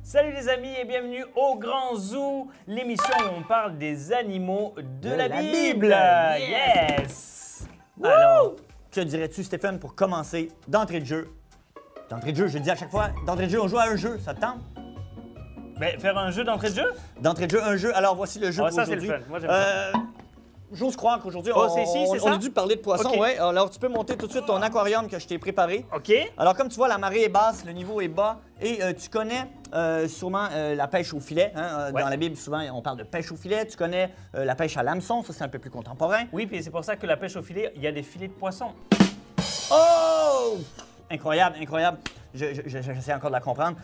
Salut les amis et bienvenue au Grand Zoo, l'émission où on parle des animaux de la Bible. Yes! Alors, que dirais-tu, Stéphane, pour commencer d'entrée de jeu? D'entrée de jeu, je le dis à chaque fois, d'entrée de jeu, on joue à un jeu, ça te tente? Ben, faire un jeu d'entrée de jeu? D'entrée de jeu, un jeu. Alors, voici le jeu pour ça, c'est aujourd'hui. le fun. Moi, j'aime ça. J'ose croire qu'aujourd'hui, c'est ici, c'est on ça? a dû parler de poissons. Ok. Ouais. Alors, tu peux monter tout de suite ton aquarium que je t'ai préparé. OK. Alors, comme tu vois, la marée est basse, le niveau est bas. Et tu connais sûrement la pêche au filet. Hein? Ouais. Dans la Bible, souvent, on parle de pêche au filet. Tu connais la pêche à l'hameçon, ça, c'est un peu plus contemporain. Oui, puis c'est pour ça que la pêche au filet, il y a des filets de poissons. Oh! Incroyable, incroyable. J'essaie encore de la comprendre.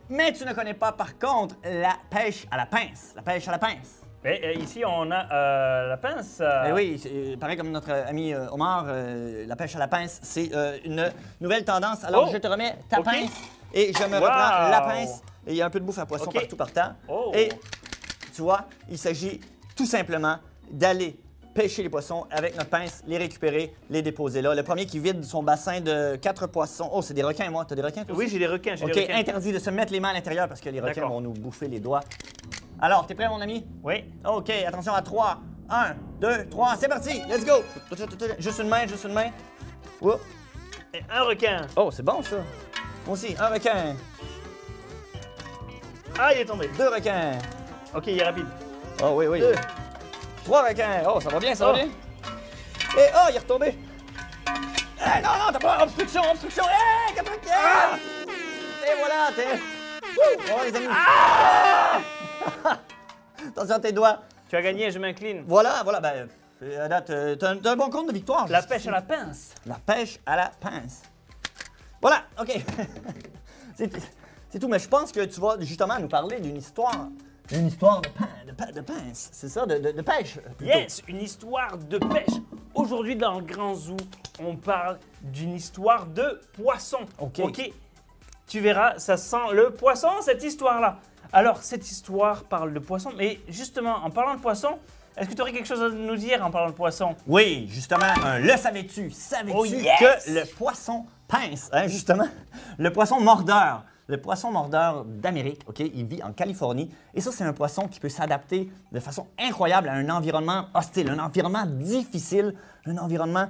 Mais tu ne connais pas, par contre, la pêche à la pince. La pêche à la pince. Ben, ici, on a la pince. Ben oui, pareil comme notre ami Omar, la pêche à la pince, c'est une nouvelle tendance. Alors, Oh! je te remets ta Ok. pince et je me Wow! reprends la pince. Et il y a un peu de bouffe à poisson Ok. partout par terre. Oh! Et tu vois, il s'agit tout simplement d'aller pêcher les poissons avec notre pince, les récupérer, les déposer là. Le premier qui vide son bassin de 4 poissons. Oh, c'est des requins, moi. T'as des requins, toi Oui, aussi? j'ai des requins, OK, des requins. interdit de se mettre les mains à l'intérieur parce que les requins D'accord. vont nous bouffer les doigts. Alors, t'es prêt, mon ami? Oui. OK, attention à 3. 1, 2, 3, c'est parti! Let's go! Juste une main, juste une main. Oups. Et un requin. Oh, c'est bon, ça. Moi aussi, un requin. Ah, il est tombé. 2 requins. OK, il est rapide. Oh, oui, oui. 2. 3 requins. Oh, ça va bien, ça Oh. va bien. Et oh, il est retombé. Eh, non, non, t'as pas obstruction, obstruction. Eh, 4 requins! Ah! Et voilà, t'es... Wouh! Oh, les amis. Ah! Attention à tes doigts. Tu as gagné, je m'incline. Voilà, voilà, ben, à date, t'as un bon compte de victoire. La pêche à la pince. La pêche à la pince. Voilà, OK. C'est tout, mais je pense que tu vas justement nous parler d'une histoire. Une histoire de pince, c'est ça, de pêche. Plutôt. Yes, une histoire de pêche. Aujourd'hui, dans le Grand Zoo, on parle d'une histoire de poisson. OK. Tu verras, ça sent le poisson, cette histoire-là. Alors, cette histoire parle de poisson, mais justement, en parlant de poisson, est-ce que tu aurais quelque chose à nous dire en parlant de poisson? Oui, justement, le savais-tu? Savais-tu Oh, yes! que le poisson pince, hein, justement, le poisson mordeur. Le poisson mordeur d'Amérique, OK, il vit en Californie. Et ça, c'est un poisson qui peut s'adapter de façon incroyable à un environnement hostile, un environnement difficile, un environnement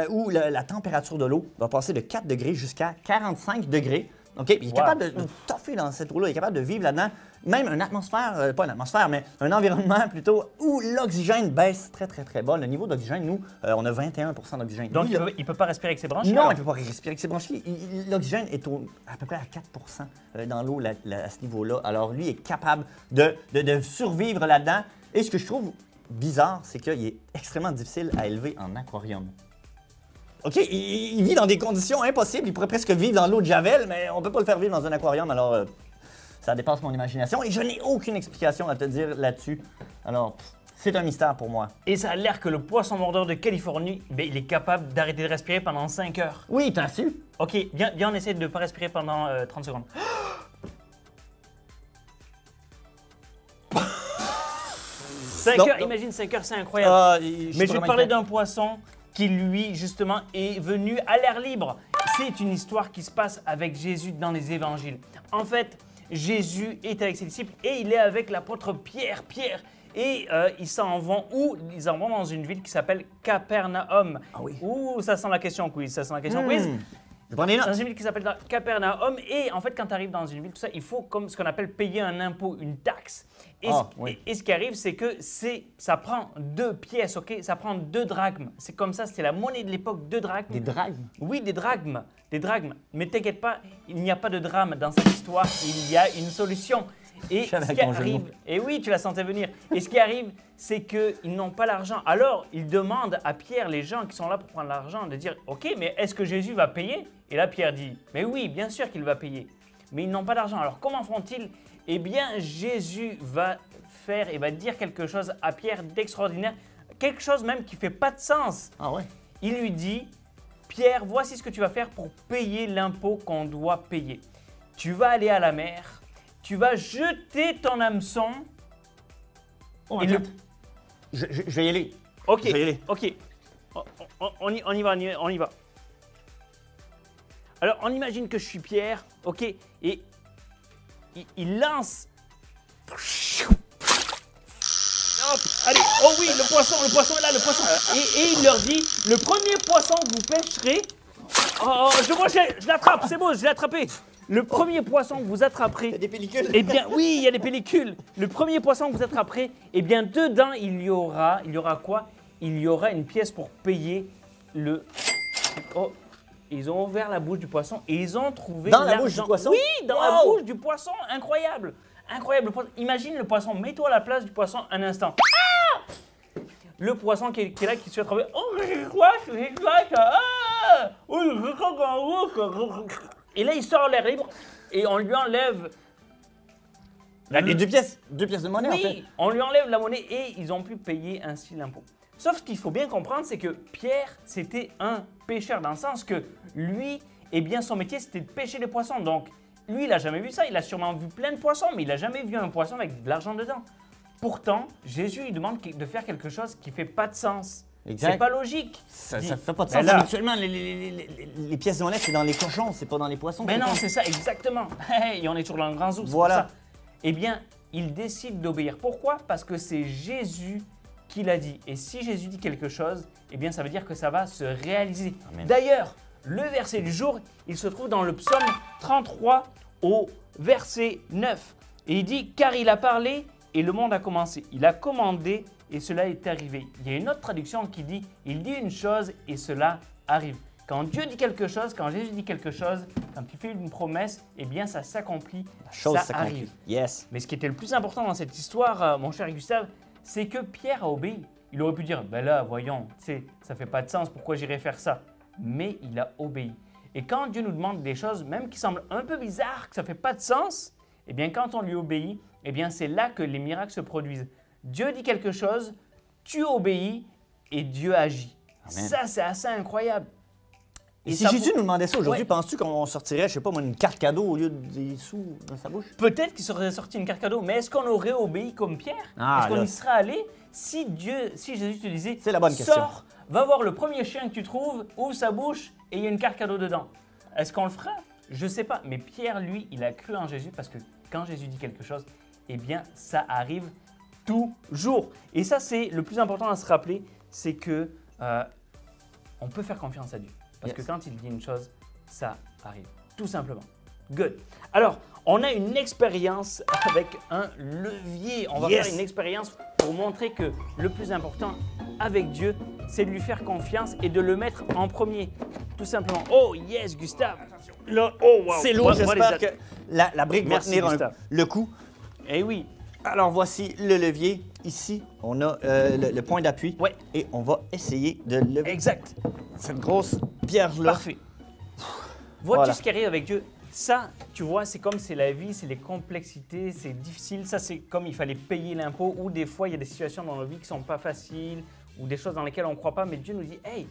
où la température de l'eau va passer de 4 degrés jusqu'à 45 degrés. OK, puis il est Wow. capable de toffer dans cette eau-là, il est capable de vivre là-dedans. Même une atmosphère, pas une atmosphère, mais un environnement plutôt où l'oxygène baisse très, très, très bas. Le niveau d'oxygène, nous, on a 21 d'oxygène. Donc, Lui, il peut pas respirer avec ses branchies? non, alors? il ne peut pas respirer avec ses bronchies. L'oxygène est à peu près à 4 dans l'eau à ce niveau-là. Alors, lui est capable de survivre là-dedans. Et ce que je trouve bizarre, c'est qu'il est extrêmement difficile à élever en aquarium. OK, il vit dans des conditions impossibles. Il pourrait presque vivre dans l'eau de Javel, mais on ne peut pas le faire vivre dans un aquarium. Alors, ça dépasse mon imagination. Et je n'ai aucune explication à te dire là-dessus. Alors, c'est un mystère pour moi. Et ça a l'air que le poisson mordeur de Californie, ben, il est capable d'arrêter de respirer pendant 5 heures. Oui, t'as su? OK, viens, on essaie de ne pas respirer pendant 30 secondes. 5 Non, heures, non. imagine 5 heures, c'est incroyable. Ah, Mais je vais te parler d'un poisson qui, lui, justement, est venu à l'air libre. C'est une histoire qui se passe avec Jésus dans les évangiles. En fait, Jésus est avec ses disciples et il est avec l'apôtre Pierre. Et ils s'en vont où? Ils en vont dans une ville qui s'appelle Capernaum. Ah oui. Ouh, ça sent la question quiz, ça sent la question quiz. Je prends des Dans notes. une ville qui s'appelle Capernaum. Et en fait, quand tu arrives dans une ville, tout ça, il faut comme ce qu'on appelle payer un impôt, une taxe. Et, Ah, oui. et ce qui arrive, c'est que ça prend 2 pièces, OK? Ça prend 2 drachmes. C'est comme ça, c'était la monnaie de l'époque, 2 drachmes. Des dragues. Oui, des drachmes. Des drachmes. Mais t'inquiète pas, il n'y a pas de drame dans cette histoire. Il y a une solution. Et Je savais ce qui avec mon jeu de arrive, mots. et oui, tu la sentais venir. Et ce qui arrive, c'est qu'ils n'ont pas l'argent. Alors, ils demandent à Pierre, les gens qui sont là pour prendre l'argent, de dire, OK, mais est-ce que Jésus va payer? Et là, Pierre dit, mais oui, bien sûr qu'il va payer. Mais ils n'ont pas d'argent. Alors, comment font-ils? Eh bien, Jésus va faire et va dire quelque chose à Pierre d'extraordinaire. Quelque chose même qui ne fait pas de sens. Ah ouais? Il lui dit, Pierre, voici ce que tu vas faire pour payer l'impôt qu'on doit payer. Tu vas aller à la mer, tu vas jeter ton hameçon. Oh, Et le- attends. Je vais y aller. Ok, Je vais y aller. ok. On y va, on y va. Alors, on imagine que je suis Pierre, ok, et il lance. Hop, allez, oh oui, le poisson est là, le poisson. Et il leur dit, le premier poisson que vous pêcherez, je l'attrape, c'est bon, je l'ai attrapé. Le premier poisson que vous attraperez, Il y a des pellicules. eh bien, oui, il y a des pellicules. Le premier poisson que vous attraperez, eh bien, dedans, il y aura quoi? Il y aura une pièce pour payer le... Oh, ils ont ouvert la bouche du poisson et ils ont trouvé Dans la bouche du poisson? Oui, dans la Wow! bouche du poisson. Incroyable. Incroyable. Imagine le poisson. Mets-toi à la place du poisson un instant. Ah! Le poisson qui est là, qui se fait attraper. Oh, c'est quoi? Ah! Oh, et là, il sort l'air libre et on lui enlève... Les deux pièces de monnaie, en fait. Oui, on lui enlève la monnaie et ils ont pu payer ainsi l'impôt. Sauf ce qu'il faut bien comprendre, c'est que Pierre, c'était un pêcheur, dans le sens que lui, eh bien, son métier, c'était de pêcher les poissons. Donc, lui, il n'a jamais vu ça. Il a sûrement vu plein de poissons, mais il n'a jamais vu un poisson avec de l'argent dedans. Pourtant, Jésus lui demande de faire quelque chose qui ne fait pas de sens. Exact. C'est pas logique. Ça Dit- ne fait pas de Ben sens. là- Habituellement, les pièces de monnaie, c'est dans les cochons, c'est pas dans les poissons. Mais c'est non, pas- c'est ça, exactement. Et on est toujours dans le grand zoo. c'est Voilà. pour ça. Eh bien, il décide d'obéir. Pourquoi? Parce que c'est Jésus qui l'a dit. Et si Jésus dit quelque chose, eh bien, ça veut dire que ça va se réaliser. Amen. D'ailleurs, le verset du jour, il se trouve dans le psaume 33 au verset 9. Et il dit, car il a parlé et le monde a commencé. Il a commandé et cela est arrivé. Il y a une autre traduction qui dit, il dit une chose et cela arrive. Quand Dieu dit quelque chose, quand Jésus dit quelque chose, quand il fait une promesse, eh bien ça s'accomplit, La chose ça s'accomplit. arrive. Yes. Mais ce qui était le plus important dans cette histoire, mon cher Gustave, c'est que Pierre a obéi. Il aurait pu dire, ben là, voyons, tu sais, ça fait pas de sens, pourquoi j'irais faire ça? Mais il a obéi. Et quand Dieu nous demande des choses, même qui semblent un peu bizarres, que ça fait pas de sens, eh bien quand on lui obéit, eh bien c'est là que les miracles se produisent. Dieu dit quelque chose, tu obéis et Dieu agit. Amen. Ça, c'est assez incroyable. Et si ça Jésus pour- nous demandait ça aujourd'hui, Ouais. penses-tu qu'on sortirait, je sais pas moi, une carte cadeau au lieu des sous dans sa bouche? Peut-être qu'il serait sorti une carte cadeau, mais est-ce qu'on aurait obéi comme Pierre? Ah, Est-ce qu'on là, y serait allé si Jésus te disait, C'est la bonne question. sors, va voir le premier chien que tu trouves, ouvre sa bouche et il y a une carte cadeau dedans. Est-ce qu'on le fera? Je sais pas, mais Pierre, lui, il a cru en Jésus parce que quand Jésus dit quelque chose, eh bien, ça arrive toujours. Et ça, c'est le plus important à se rappeler, c'est que on peut faire confiance à Dieu. Parce Yes. que quand il dit une chose, ça arrive. Tout simplement. Good. Alors, on a une expérience avec un levier. On va Yes. faire une expérience pour montrer que le plus important avec Dieu, c'est de lui faire confiance et de le mettre en premier. Tout simplement. Oh yes, Gustave. Là, oh wow. C'est lourd, Moi, les j'espère a- que la brique Merci, va tenir Gustave. le coup. Eh oui. Alors voici le levier. Ici, on a le point d'appui. Ouais. Et on va essayer de lever Exact. cette grosse pierre-là. Parfait. Vois-tu Voilà. ce qui arrive avec Dieu? Ça, tu vois, c'est comme c'est la vie, c'est les complexités, c'est difficile. Ça, c'est comme il fallait payer l'impôt ou des fois, il y a des situations dans nos vies qui ne sont pas faciles ou des choses dans lesquelles on ne croit pas. Mais Dieu nous dit, hey,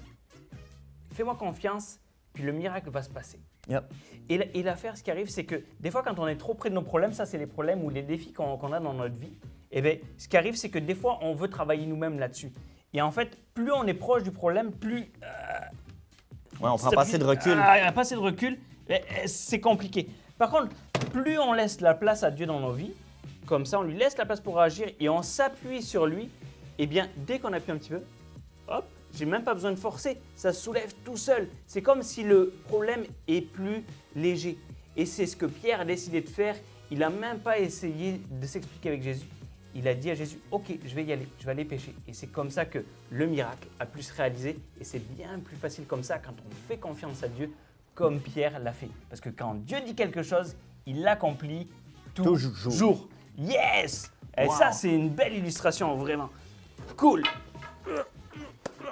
fais-moi confiance, puis le miracle va se passer. Yep. Et l'affaire, ce qui arrive, c'est que des fois, quand on est trop près de nos problèmes, ça, c'est les problèmes ou les défis qu'on a dans notre vie. Et bien, ce qui arrive, c'est que des fois, on veut travailler nous-mêmes là-dessus. Et en fait, plus on est proche du problème, plus Ouais, on prend pas assez de recul. Ah, pas assez de recul, c'est compliqué. Par contre, plus on laisse la place à Dieu dans nos vies, comme ça, on lui laisse la place pour agir et on s'appuie sur lui, eh bien, dès qu'on appuie un petit peu, hop, j'ai même pas besoin de forcer, ça se soulève tout seul. C'est comme si le problème est plus léger. Et c'est ce que Pierre a décidé de faire. Il n'a même pas essayé de s'expliquer avec Jésus. Il a dit à Jésus, ok, je vais y aller, je vais aller pêcher. Et c'est comme ça que le miracle a pu se réaliser. Et c'est bien plus facile comme ça quand on fait confiance à Dieu, comme Pierre l'a fait. Parce que quand Dieu dit quelque chose, il l'accomplit toujours. Yes! Et Wow. ça, c'est une belle illustration, vraiment. Cool!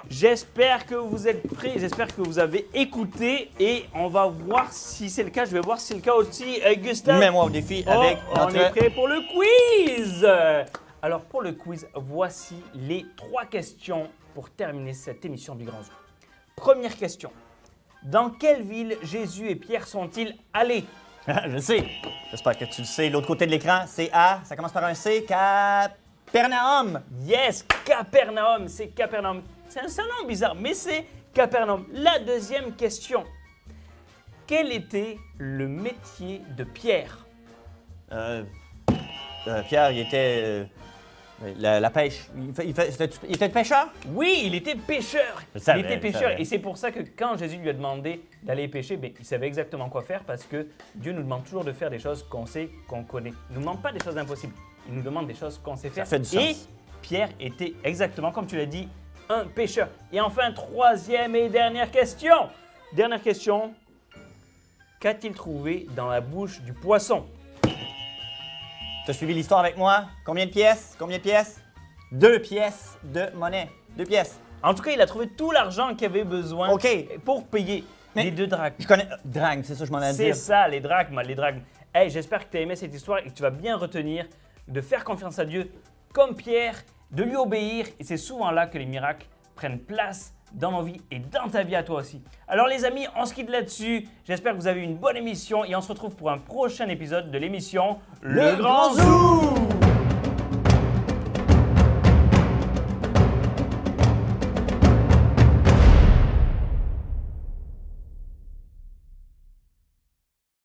J'espère que vous êtes prêts, j'espère que vous avez écouté et on va voir si c'est le cas. Je vais voir si c'est le cas aussi. Gustave, Mets-moi au défi oh, avec on notre... est prêt pour le quiz. Alors pour le quiz, voici les 3 questions pour terminer cette émission du Grand Zoo. Première question. Dans quelle ville Jésus et Pierre sont-ils allés? Je sais. J'espère que tu le sais. L'autre côté de l'écran, c'est A. Ça commence par un C. Capernaum. Yes, Capernaum, c'est Capernaum. C'est un nom bizarre, mais c'est Capernaum. La deuxième question. Quel était le métier de Pierre? Pierre, il était... la pêche. Il était pêcheur? Oui, il était pêcheur. Je savais, Il était je pêcheur. savais. Et c'est pour ça que quand Jésus lui a demandé d'aller pêcher, ben, il savait exactement quoi faire parce que Dieu nous demande toujours de faire des choses qu'on sait, qu'on connaît. Il ne nous demande pas des choses impossibles. Il nous demande des choses qu'on sait faire. fait du sens. Et Pierre était exactement, comme tu l'as dit, un pêcheur. Et enfin, troisième et dernière question. Dernière question. Qu'a-t-il trouvé dans la bouche du poisson? Tu as suivi l'histoire avec moi? Combien de pièces? 2 pièces de monnaie. 2 pièces. En tout cas, il a trouvé tout l'argent qu'il avait besoin OK. pour payer Mais- les 2 drachmes. Je connais... Drachme, c'est ça que je m'en allais C'est dire. ça, les drachmes, les drachmes. Hey, j'espère que tu as aimé cette histoire et que tu vas bien retenir de faire confiance à Dieu comme Pierre, de lui obéir. Et c'est souvent là que les miracles prennent place dans nos vies et dans ta vie à toi aussi. Alors les amis, on se quitte là-dessus. J'espère que vous avez eu une bonne émission et on se retrouve pour un prochain épisode de l'émission Le Grand Zoom!